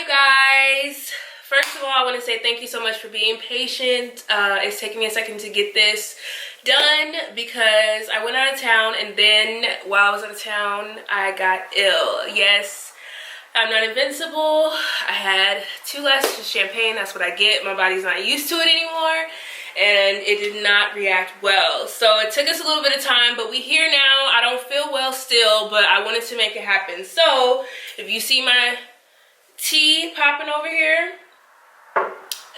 you guys. First of all, I want to say thank you so much for being patient. It's taking me a second to get this done because I went out of town, and then while I was out of town, I got ill. Yes, I'm not invincible. I had 2 glasses of champagne. That's what I get. My body's not used to it anymore, and it did not react well. So it took us a little bit of time, but we here now. I don't feel well still, but I wanted to make it happen. So if you see my tea popping over here,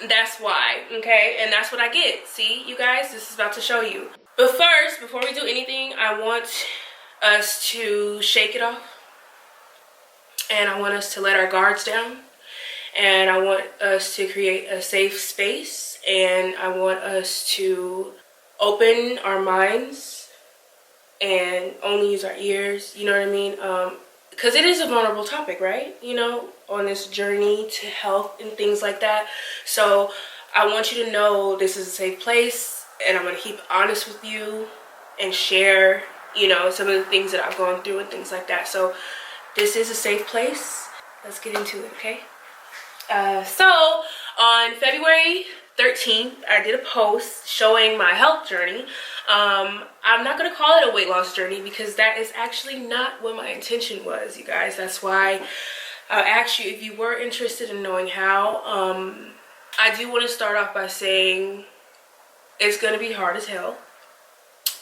that's why, okay? And that's what I get. See, you guys, this is about to show you. But first, before we do anything, I want us to shake it off. And I want us to let our guards down. And I want us to create a safe space. And I want us to open our minds and only use our ears, you know what I mean? Because it is a vulnerable topic, right? You know, on this journey to health and things like that. So I want you to know this is a safe place, and I'm going to keep honest with you and share, you know, some of the things that I've gone through and things like that. So this is a safe place. Let's get into it, okay? So on February 13th, I did a post showing my health journey. I'm not going to call it a weight loss journey because that is actually not what my intention was, you guys. That's why I asked you if you were interested in knowing how. I do want to start off by saying it's going to be hard as hell.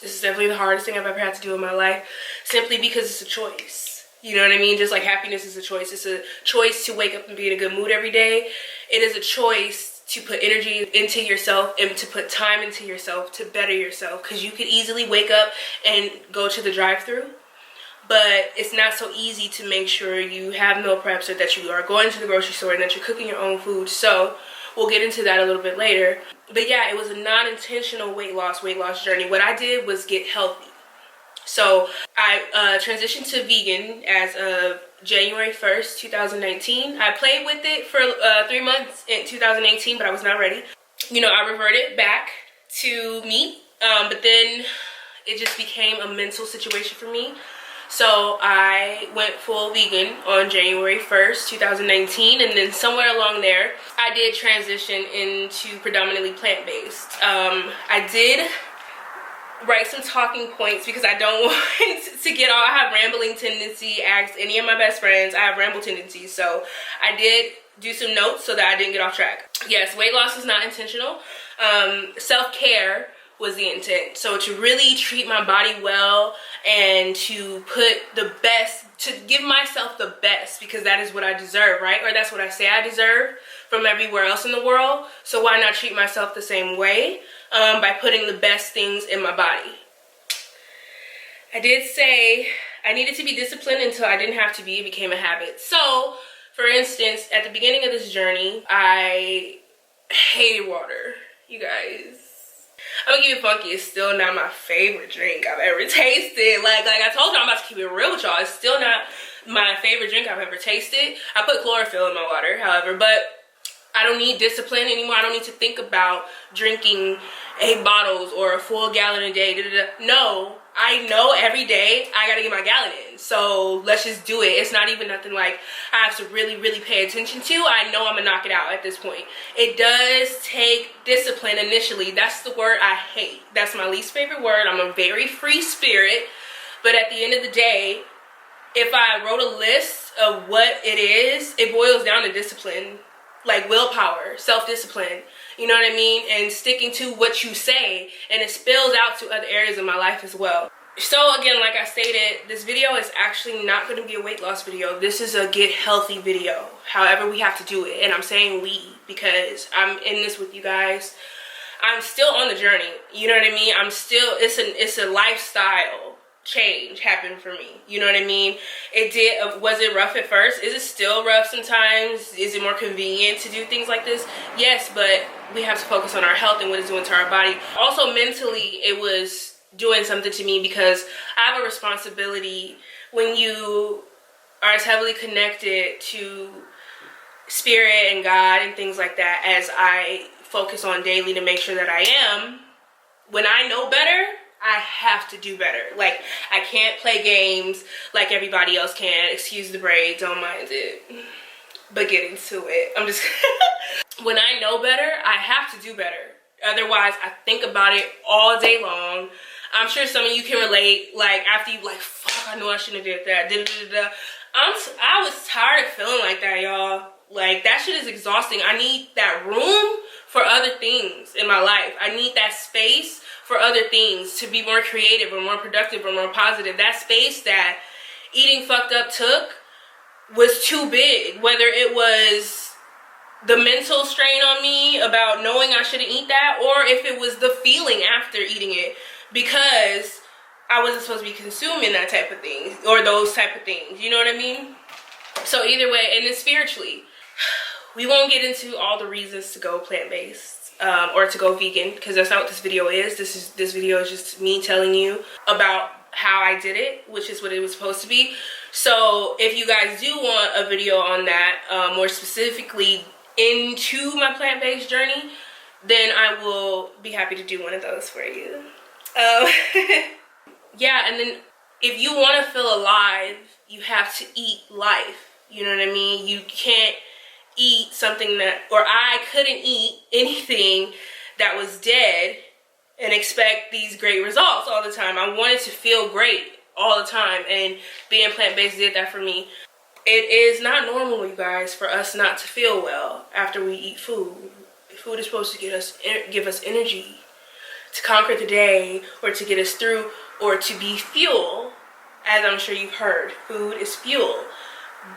This is definitely the hardest thing I've ever had to do in my life, simply because it's a choice. You know what I mean? Just like happiness is a choice. It's a choice to wake up and be in a good mood every day. It is a choice to put energy into yourself and to put time into yourself to better yourself, because you could easily wake up and go to the drive-thru, but it's not so easy to make sure you have meal preps or that you are going to the grocery store and that you're cooking your own food. So we'll get into that a little bit later. But yeah, it was a non-intentional weight loss journey. What I did was get healthy. So I transitioned to vegan as of January 1st, 2019. I played with it for 3 months in 2018, but I was not ready. You know, I reverted back to meat, but then it just became a mental situation for me. So I went full vegan on January 1st, 2019, and then somewhere along there, I did transition into predominantly plant-based. I did write some talking points because I don't want to get all, I have rambling tendency. Ask any of my best friends, I have ramble tendencies. So I did do some notes so that I didn't get off track. Yes, weight loss was not intentional. Self-care was the intent. So to really treat my body well and to put the best, to give myself the best, because that is what I deserve, right? Or that's what I say I deserve from everywhere else in the world. So why not treat myself the same way? By putting the best things in my body. I did say I needed to be disciplined until I didn't have to be. It became a habit. So, for instance, at the beginning of this journey, I hated water. You guys, I'm gonna keep it funky. It's still not my favorite drink I've ever tasted. Like I told you, I'm about to keep it real with y'all. It's still not my favorite drink I've ever tasted. I put chlorophyll in my water, however, but I don't need discipline anymore. I don't need to think about drinking 8 bottles or a full gallon a day. No, I know every day I gotta get my gallon in. So let's just do it. It's not even nothing like I have to really, really pay attention to. I know I'm gonna knock it out at this point. It does take discipline initially. That's the word I hate. That's my least favorite word. I'm a very free spirit. But at the end of the day, if I wrote a list of what it is, it boils down to discipline. Like willpower, self-discipline, you know what I mean? And sticking to what you say, and it spills out to other areas of my life as well. So again, like I stated, this video is actually not going to be a weight loss video. This is a get healthy video. However, we have to do it. And I'm saying we because I'm in this with you guys. I'm still on the journey. You know what I mean? I'm still, it's a lifestyle change happened for me. You know what I mean? It did. Was it rough at first? Is it still rough sometimes? Is it more convenient to do things like this? Yes, but we have to focus on our health and what it's doing to our body. Also mentally, it was doing something to me because I have a responsibility when you are as heavily connected to spirit and God and things like that as I focus on daily to make sure that I am. When I know better, I have to do better. Like, I can't play games like everybody else can. Excuse the braid, don't mind it. but get into it. I'm just when I know better, I have to do better. Otherwise, I think about it all day long. I'm sure some of you can relate. Like, after you like, fuck, I know I shouldn't have did that. I was tired of feeling like that, y'all. Like, that shit is exhausting. I need that room for other things in my life. I need that space for other things, to be more creative or more productive or more positive. That space that eating fucked up took was too big. Whether it was the mental strain on me about knowing I shouldn't eat that, or if it was the feeling after eating it, because I wasn't supposed to be consuming that type of thing or those type of things, you know what I mean? So either way, and then spiritually, we won't get into all the reasons to go plant-based or to go vegan, because that's not what this video is. This video is just me telling you about how I did it, which is what it was supposed to be. So if you guys do want a video on that, more specifically into my plant-based journey, then I will be happy to do one of those for you. Yeah, and then if you want to feel alive, you have to eat life. You know what I mean? You can't eat something that, or I couldn't eat anything that was dead and expect these great results all the time. I wanted to feel great all the time, and being plant-based did that for me. It is not normal, you guys, for us not to feel well after we eat food. Food is supposed to give us energy to conquer the day, or to get us through, or to be fuel. As I'm sure you've heard, food is fuel.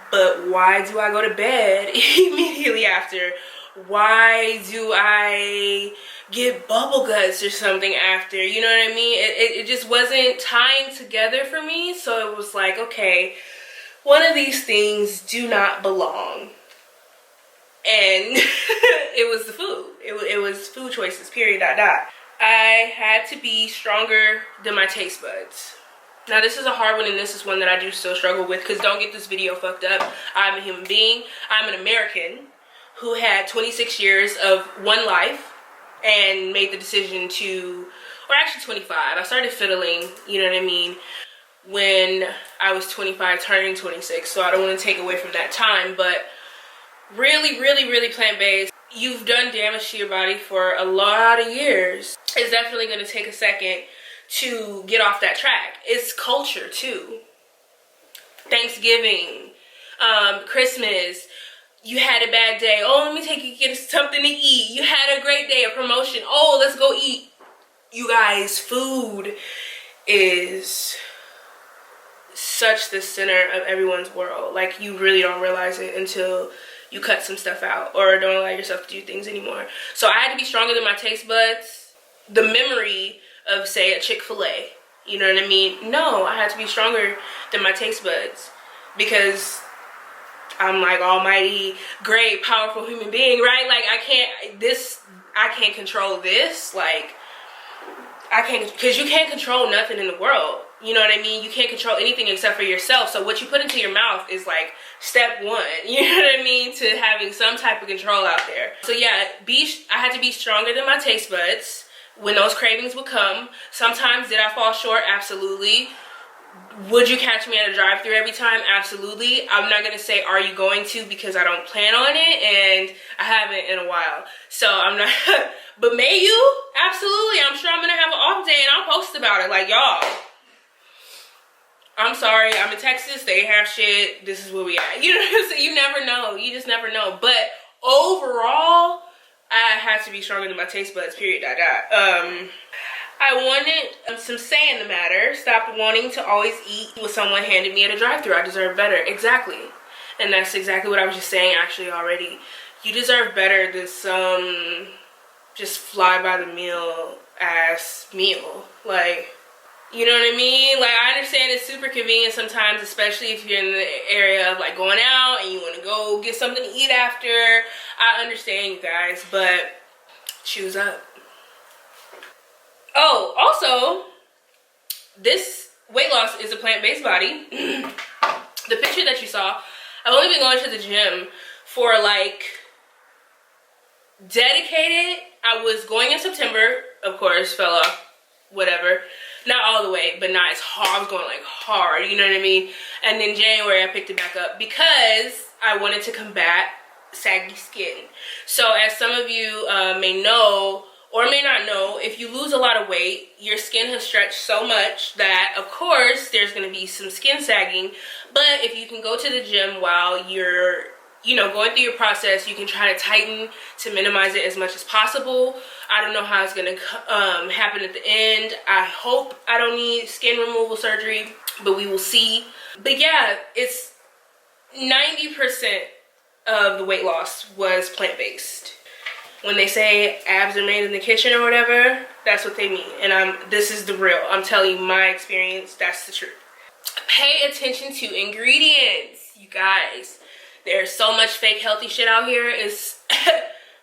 But why do I go to bed immediately after? Why do I get bubble guts or something after? You know what I mean? It just wasn't tying together for me. So it was like, okay, one of these things do not belong. And it was the food. It was food choices, period, ... I had to be stronger than my taste buds. Now, this is a hard one, and this is one that I do still struggle with, because don't get this video fucked up. I'm a human being. I'm an American who had 26 years of one life and made the decision to, or actually 25. I started fiddling, you know what I mean, when I was 25, turning 26. So I don't want to take away from that time, but really, really, really plant-based. You've done damage to your body for a lot of years. It's definitely going to take a second to get off that track. It's culture too. Thanksgiving, Christmas, you had a bad day. Oh, let me take you get something to eat. You had a great day, a promotion. Oh, let's go eat. You guys, food is such the center of everyone's world. Like, you really don't realize it until you cut some stuff out or don't allow yourself to do things anymore. So I had to be stronger than my taste buds. The memory of, say, a Chick-fil-A, you know what I mean? No, I had to be stronger than my taste buds, because I'm like almighty, great, powerful human being, right? Like, I can't control this. Like, I can't, because you can't control nothing in the world. You know what I mean? You can't control anything except for yourself. So what you put into your mouth is like step one, you know what I mean, to having some type of control out there. So yeah, I had to be stronger than my taste buds when those cravings would come. Sometimes did I fall short? Absolutely. Would you catch me at a drive-thru every time? Absolutely. I'm not going to say, are you going to, because I don't plan on it, and I haven't in a while. So I'm not, but may you? Absolutely. I'm sure I'm going to have an off day, and I'll post about it. Like, y'all, I'm sorry, I'm in Texas, they have shit, this is where we at. You know, so you never know. You just never know. But overall, I had to be stronger than my taste buds, period, ... I wanted some say in the matter. Stopped wanting to always eat what someone handed me at a drive-thru. I deserve better. Exactly. And that's exactly what I was just saying actually already. You deserve better than some just fly-by-the-meal ass meal. Like, you know what I mean? Like, I understand it's super convenient sometimes, especially if you're in the area of like going out and you want to go get something to eat after. I understand, you guys, but choose up. Oh, also, this weight loss is a plant-based body. The picture that you saw, I've only been going to the gym for like dedicated. I was going in September, of course, fell off, whatever. Not all the way, but not as hard. I was going like hard, you know what I mean? And then January, I picked it back up because I wanted to combat saggy skin. So as some of you may know or may not know, if you lose a lot of weight, your skin has stretched so much that of course there's going to be some skin sagging. But if you can go to the gym while you're going through your process, you can try to tighten to minimize it as much as possible. I don't know how it's going to happen at the end. I hope I don't need skin removal surgery, but we will see. But yeah, it's 90% of the weight loss was plant-based. When they say abs are made in the kitchen or whatever, that's what they mean. And this is the real. I'm telling you my experience, that's the truth. Pay attention to ingredients, you guys. There's so much fake healthy shit out here. It's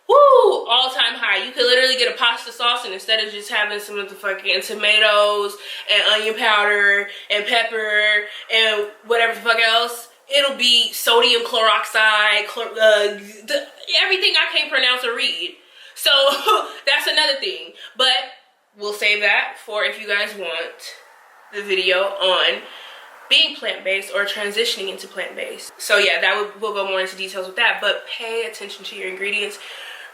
woo, all-time high. You could literally get a pasta sauce, and instead of just having some of the fucking tomatoes and onion powder and pepper and whatever the fuck else, it'll be sodium chloroxide, everything I can't pronounce or read. So that's another thing. But we'll save that for if you guys want the video on being plant-based or transitioning into plant-based. So yeah, we'll go more into details with that. But pay attention to your ingredients.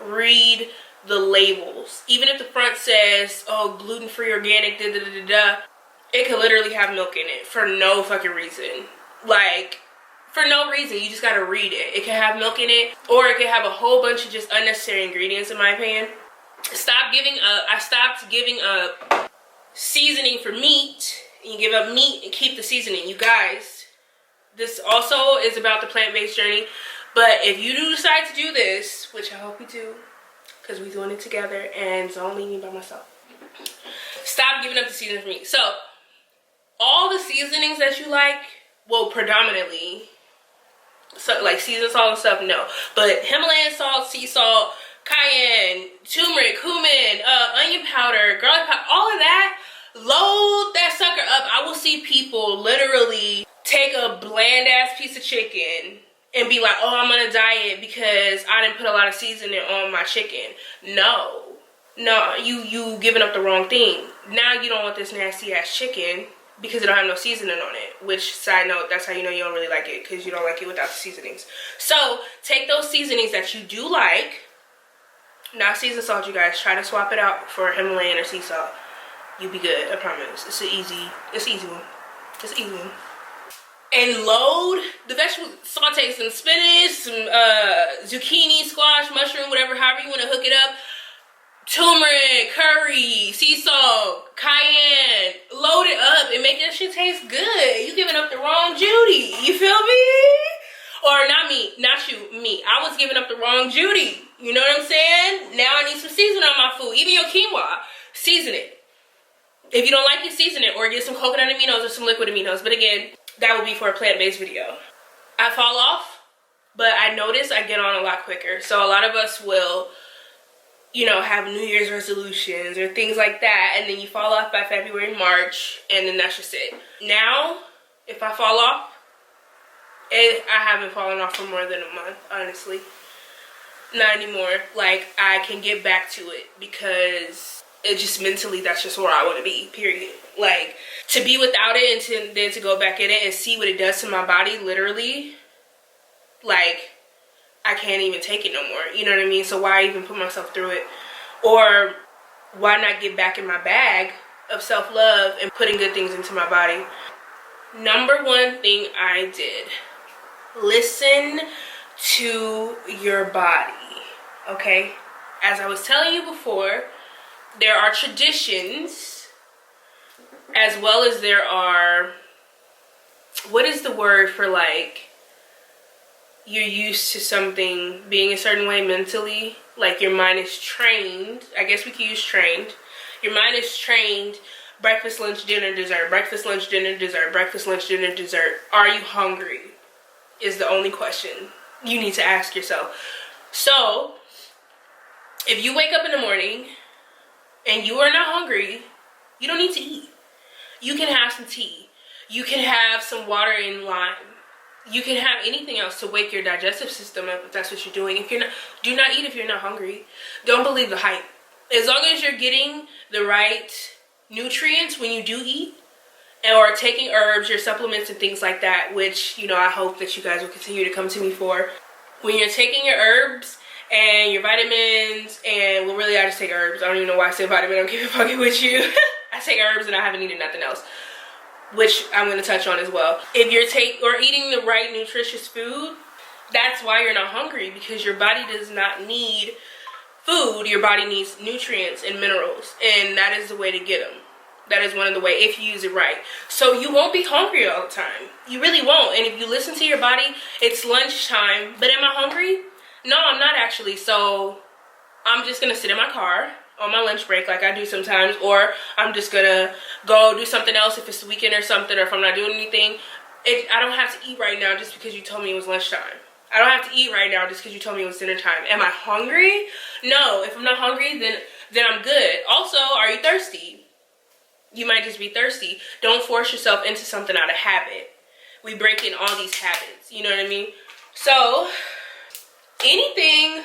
Read the labels. Even if the front says, oh, gluten-free, organic, it could literally have milk in it for no fucking reason. Like, for no reason. You just gotta read it. It can have milk in it, or it can have a whole bunch of just unnecessary ingredients, in my opinion. I stopped giving up seasoning for meat. You give up meat and keep the seasoning. You guys, this also is about the plant-based journey. But if you do decide to do this, which I hope you do, because we're doing it together and don't leave me by myself, stop giving up the seasoning for meat. So all the seasonings that you like, well, predominantly, so like seasoned salt and stuff, no. But Himalayan salt, sea salt, cayenne, turmeric, cumin, onion powder, garlic powder, all of that, load that sucker up. I will see people literally take a bland ass piece of chicken and be like, oh, I'm on a diet because I didn't put a lot of seasoning on my chicken. No, you giving up the wrong thing. Now you don't want this nasty ass chicken because it don't have no seasoning on it. Which, side note, that's how you know you don't really like it, because you don't like it without the seasonings. So take those seasonings that you do like, not seasoned salt, you guys, try to swap it out for Himalayan or sea salt. You'll be good, I promise. It's an easy one. It's an easy one. And load the vegetables. Saute some spinach, some zucchini, squash, mushroom, whatever, however you want to hook it up. Turmeric, curry, sea salt, cayenne. Load it up and make that shit taste good. You giving up the wrong Judy. You feel me? Or not me, not you, me. I was giving up the wrong Judy. You know what I'm saying? Now I need some seasoning on my food. Even your quinoa, season it. If you don't like it, season it, or get some coconut aminos or some liquid aminos. But again, that would be for a plant-based video. I fall off, but I notice I get on a lot quicker. So a lot of us will, you know, have New Year's resolutions or things like that, and then you fall off by February, March, and then that's just it. Now, if I fall off, I haven't fallen off for more than a month, honestly. Not anymore. Like, I can get back to it because it just mentally, that's just where I want to be, period. Like, to be without it and then to go back in it and see what it does to my body, literally, like, I can't even take it no more. You know what I mean? So why even put myself through it? Or why not get back in my bag of self-love and putting good things into my body? Number one thing I did, listen to your body, okay? As I was telling you before, there are traditions as well as there are, what is the word for, like, you're used to something being a certain way mentally, like your mind is trained. I guess we could use trained. Your mind is trained. Breakfast, lunch, dinner, dessert. Breakfast, lunch, dinner, dessert. Breakfast, lunch, dinner, dessert. Are you hungry? Is the only question you need to ask yourself. So, if you wake up in the morning and you are not hungry, you don't need to eat. You can have some tea. You can have some water and lime. You can have anything else to wake your digestive system up if that's what you're doing. If you're not, do not eat if you're not hungry. Don't believe the hype. As long as you're getting the right nutrients when you do eat, or taking herbs, your supplements and things like that, which, you know, I hope that you guys will continue to come to me for. When you're taking your herbs and your vitamins, and well, really I just take herbs. I don't even know why I say vitamin. I'm keeping fucking with you. I take herbs and I haven't eaten nothing else, which I'm going to touch on as well. If you're eating the right nutritious food, that's why you're not hungry, because your body does not need food. Your body needs nutrients and minerals, and that is the way to get them. That is one of the ways, if you use it right. So you won't be hungry all the time. You really won't. And if you listen to your body, it's lunchtime. But am I hungry? No, I'm not actually. So I'm just going to sit in my car on my lunch break like I do sometimes. Or I'm just going to go do something else if it's the weekend or something. Or if I'm not doing anything. I don't have to eat right now just because you told me it was lunchtime. I don't have to eat right now just because you told me it was dinner time. Am I hungry? No. If I'm not hungry, then I'm good. Also, are you thirsty? You might just be thirsty. Don't force yourself into something out of habit. We break in all these habits. You know what I mean? So, anything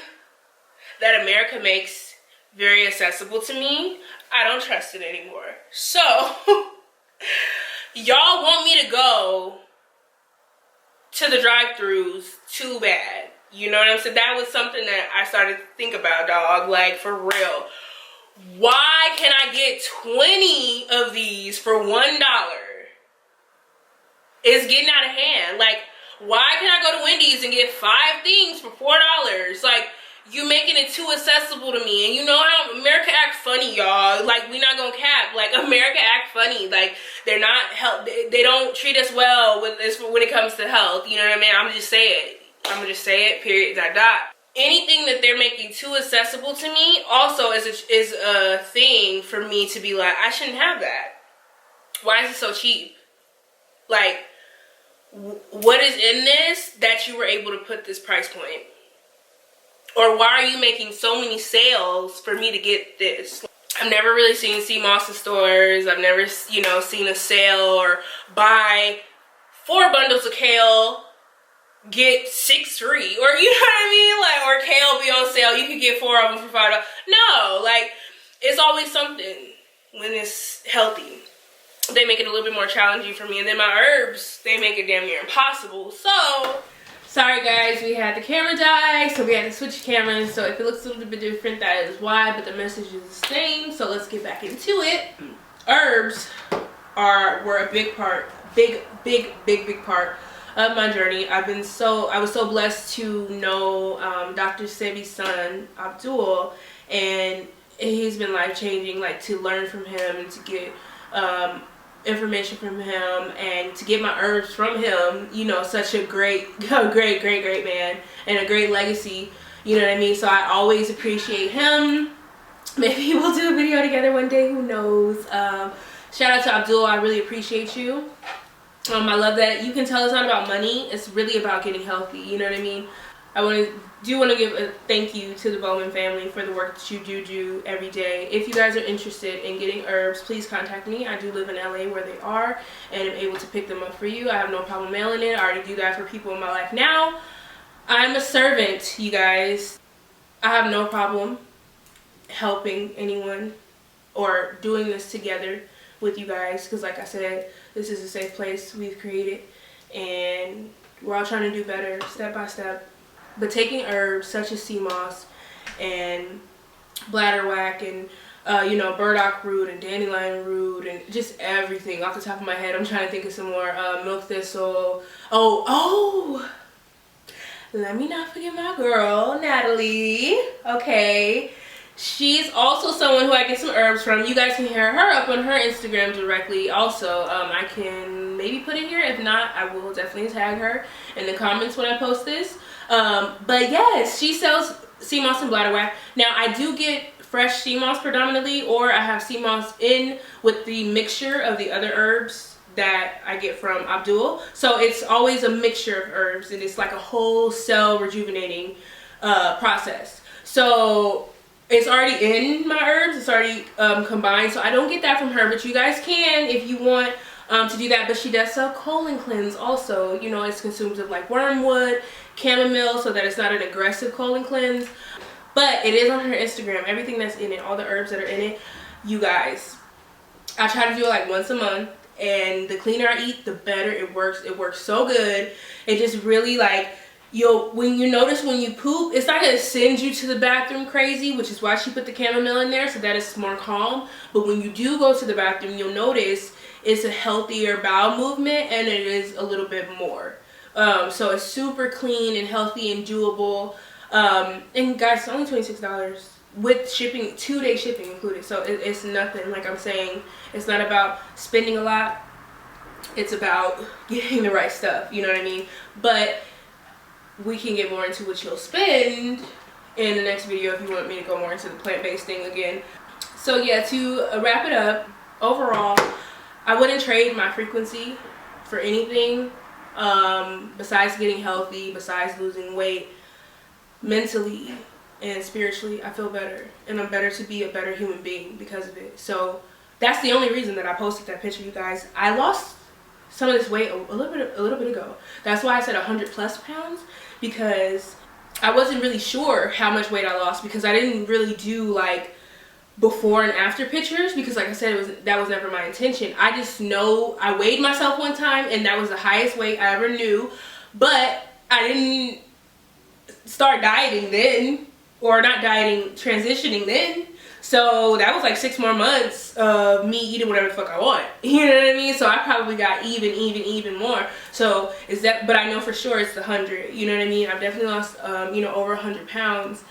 that America makes very accessible to me, I don't trust it anymore. So, y'all want me to go to the drive-thrus too bad. You know what I'm saying? That was something that I started to think about, dog. Like, for real. Why can I get 20 of these for $1? It's getting out of hand. Like, why can I go to Wendy's and get 5 things for $4? Like, you making it too accessible to me. And you know how America act funny, y'all. Like, we not gonna cap. Like, America act funny. Like, they're not they don't treat us well when it comes to health. You know what I mean? I'm gonna just say it. Period. Dot dot. Anything that they're making too accessible to me also is a thing for me to be like, I shouldn't have that. Why is it so cheap? Like, what is in this that you were able to put this price point? Or why are you making so many sales for me to get this? I've never really seen sea moss in stores. I've never, you know, seen a sale or buy 4 bundles of kale, get 6 free, or you know what I mean, like, or kale be on sale, you could get 4 of them for $5. No, like, it's always something when it's healthy. They make it a little bit more challenging for me, and then my herbs, they make it damn near impossible. So sorry guys, we had the camera die, so we had to switch cameras. So if it looks a little bit different, that is why, but the message is the same. So let's get back into it. Herbs were a big part, big part of my journey. I was so blessed to know Dr. Sebi's son, Abdul, and he's been life-changing, like, to learn from him and to get information from him and to get my herbs from him. You know, such a great man and a great legacy, you know what I mean? So I always appreciate him. Maybe we'll do a video together one day, who knows. Shout out to Abdul, I really appreciate you. I love that you can tell it's not about money, it's really about getting healthy, you know what I mean? I do want to give a thank you to the Bowman family for the work that you do every day. If you guys are interested in getting herbs, please contact me. I do live in LA where they are, and I'm able to pick them up for you. I have no problem mailing it. I already do that for people in my life now. I'm a servant, you guys. I have no problem helping anyone or doing this together with you guys, because like I said, this is a safe place we've created, and we're all trying to do better step by step. But taking herbs such as sea moss and bladderwrack and you know, burdock root and dandelion root and just everything off the top of my head. I'm trying to think of some more. Milk thistle. Oh, let me not forget my girl Natalie. Okay, she's also someone who I get some herbs from. You guys can hear her up on her Instagram directly. Also, I can maybe put it here. If not, I will definitely tag her in the comments when I post this. But yes, she sells sea moss and bladderwrack. Now, I do get fresh sea moss predominantly, or I have sea moss in with the mixture of the other herbs that I get from Abdul. So it's always a mixture of herbs, and it's like a whole cell rejuvenating process. So it's already in my herbs, it's already combined, so I don't get that from her, but you guys can if you want to do that. But she does sell colon cleanse also. You know, it's consumed of like wormwood, chamomile, so that it's not an aggressive colon cleanse. But it is on her Instagram, everything that's in it, all the herbs that are in it. You guys, I try to do it like once a month, and the cleaner I eat, the better it works. It works so good. It just really like, when you notice when you poop, it's not gonna send you to the bathroom crazy, which is why she put the chamomile in there, so that it's more calm. But when you do go to the bathroom, you'll notice it's a healthier bowel movement, and it is a little bit more. So it's super clean and healthy and doable. And guys, it's only $26 with shipping, 2-day shipping included. So it's nothing. Like I'm saying, it's not about spending a lot. It's about getting the right stuff. You know what I mean? But we can get more into what you'll spend in the next video if you want me to go more into the plant-based thing again. So yeah, to wrap it up, overall, I wouldn't trade my frequency for anything besides getting healthy, besides losing weight. Mentally and spiritually, I feel better, and I'm better to be a better human being because of it. So that's the only reason that I posted that picture, you guys. I lost some of this weight a little bit ago. That's why I said 100+ pounds, because I wasn't really sure how much weight I lost, because I didn't really do like before and after pictures, because like I said, that was never my intention. I just know I weighed myself one time and that was the highest weight I ever knew, but I didn't start dieting then, or not dieting, transitioning then. So that was like 6 more months of me eating whatever the fuck I want. You know what I mean? So I probably got even more. So is that, but I know for sure it's the 100. You know what I mean? I've definitely lost, you know, over 100 pounds.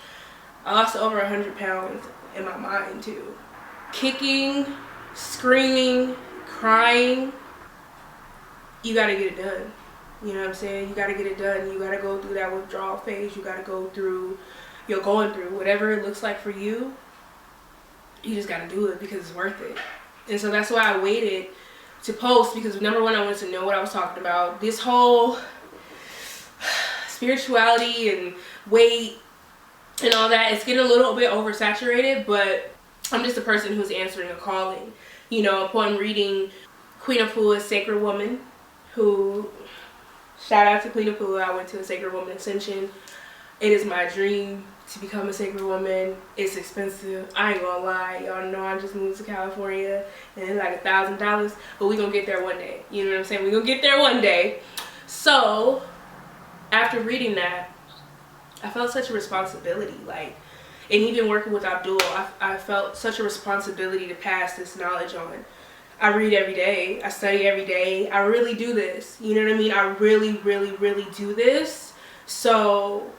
I lost over 100 pounds in my mind too. Kicking, screaming, crying. You gotta get it done. You know what I'm saying? You gotta get it done. You gotta go through that withdrawal phase. You gotta go through, you're going through whatever it looks like for you. You just gotta do it because it's worth it. And so that's why I waited to post, because number one, I wanted to know what I was talking about. This whole spirituality and weight and all that, it's getting a little bit oversaturated, but I'm just a person who's answering a calling. You know, upon reading Queen Afua's Sacred Woman, who, shout out to Queen Afua, I went to a Sacred Woman Ascension. It is my dream to become a Sacred Woman. It's expensive, I ain't gonna lie. Y'all know I just moved to California and it's like $1,000, but we gonna get there one day. You know what I'm saying? We gonna get there one day. So after reading that, I felt such a responsibility, like, and even working with Abdul, I felt such a responsibility to pass this knowledge on. I read every day, I study every day, I really do this, you know what I mean? I really do this. So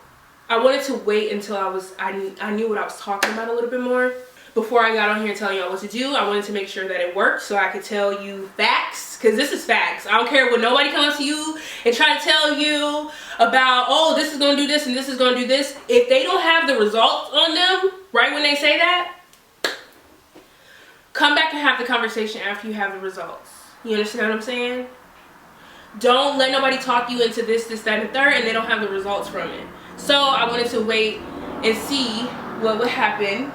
I wanted to wait until I knew what I was talking about a little bit more before I got on here telling y'all what to do. I wanted to make sure that it worked so I could tell you facts, because this is facts. I don't care what nobody comes to you and try to tell you about, oh, this is going to do this and this is going to do this. If they don't have the results on them right when they say that, come back and have the conversation after you have the results. You understand what I'm saying? Don't let nobody talk you into this, that, and the third, and they don't have the results from it. So I wanted to wait and see what would happen.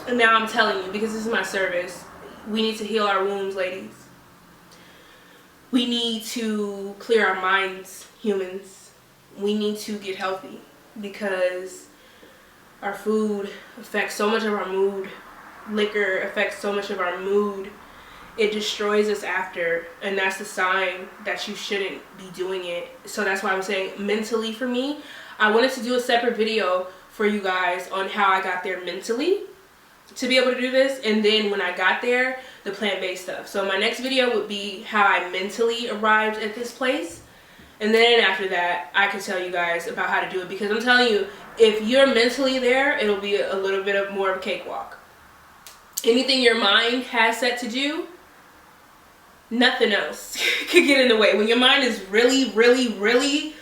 And now I'm telling you, because this is my service, we need to heal our wounds, ladies. We need to clear our minds, humans. We need to get healthy, because our food affects so much of our mood. Liquor affects so much of our mood. It destroys us after, and that's the sign that you shouldn't be doing it. So that's why I'm saying mentally, for me, I wanted to do a separate video for you guys on how I got there mentally to be able to do this, and then when I got there, the plant-based stuff. So my next video would be how I mentally arrived at this place, and then after that I can tell you guys about how to do it, because I'm telling you, if you're mentally there, it'll be a little bit more of a cakewalk. Anything your mind has set to do, nothing else could get in the way. When your mind is really,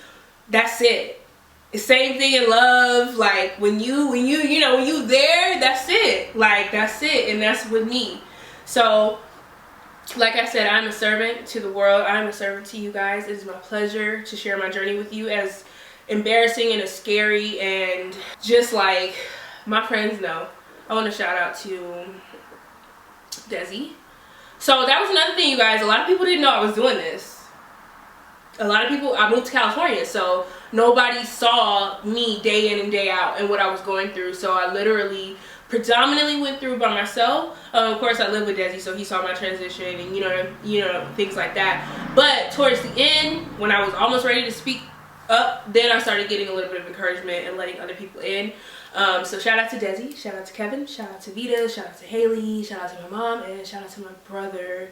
that's it. The same thing in love. Like when you there, that's it. Like that's it, and that's with me. So like I said, I'm a servant to the world. I'm a servant to you guys. It is my pleasure to share my journey with you, as embarrassing and as scary and just like my friends know. I want to shout out to Desi. So that was another thing, you guys. A lot of people didn't know I was doing this. A lot of people, I moved to California, so nobody saw me day in and day out and what I was going through. So I literally predominantly went through by myself. Of course, I live with Desi, so he saw my transition and you know things like that. But towards the end, when I was almost ready to speak up, then I started getting a little bit of encouragement and letting other people in. So shout out to Desi, shout out to Kevin, shout out to Vita, shout out to Haley, shout out to my mom, and shout out to my brother.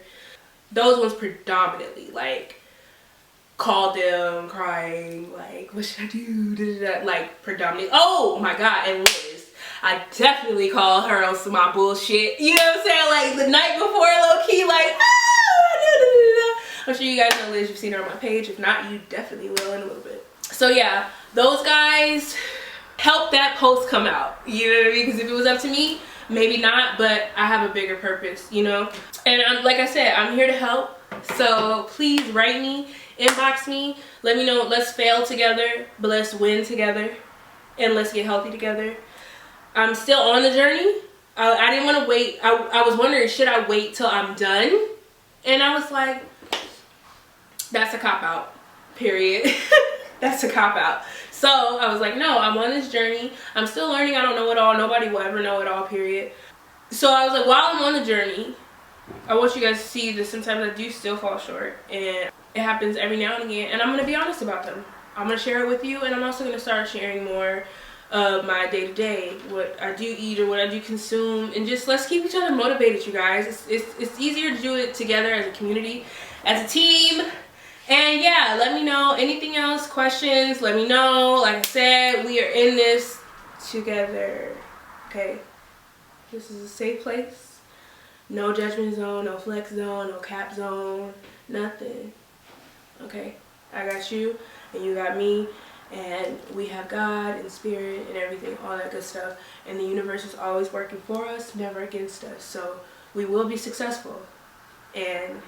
Those ones predominantly, like, called them crying, like, what should I do? Da-da-da. Like, predominantly. Oh my god, and Liz, I definitely called her on some of my bullshit, you know what I'm saying? Like the night before, low key, like, I'm sure you guys know Liz, you've seen her on my page. If not, you definitely will in a little bit. So yeah, those guys helped that post come out, you know what I mean? Because if it was up to me, maybe not, but I have a bigger purpose, you know? And like I said, I'm here to help. So please write me, inbox me, let me know. Let's fail together, but let's win together, and let's get healthy together. I'm still on the journey. I didn't want to wait. I was wondering, should I wait till I'm done? And I was like, that's a cop-out, period. That's a cop-out. So I was like, no, I'm on this journey. I'm still learning. I don't know it all. Nobody will ever know it all, period. So I was like, while I'm on the journey, I want you guys to see that sometimes I do still fall short. And it happens every now and again. And I'm going to be honest about them. I'm going to share it with you. And I'm also going to start sharing more of my day-to-day, what I do eat or what I do consume. And just let's keep each other motivated, you guys. It's easier to do it together as a community, as a team. And yeah, let me know anything else, questions, let me know. Like I said, we are in this together, okay? This is a safe place. No judgment zone, no flex zone, no cap zone, nothing, okay? I got you and you got me, and we have God and spirit and everything, all that good stuff. And the universe is always working for us, never against us. So we will be successful. And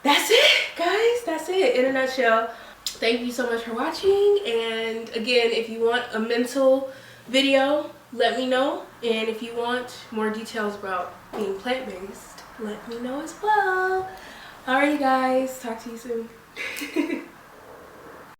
that's it, guys. That's it in a nutshell. Thank you so much for watching. And again, if you want a mental video, let me know. And if you want more details about being plant-based, let me know as well. Alrighty, guys. Talk to you soon.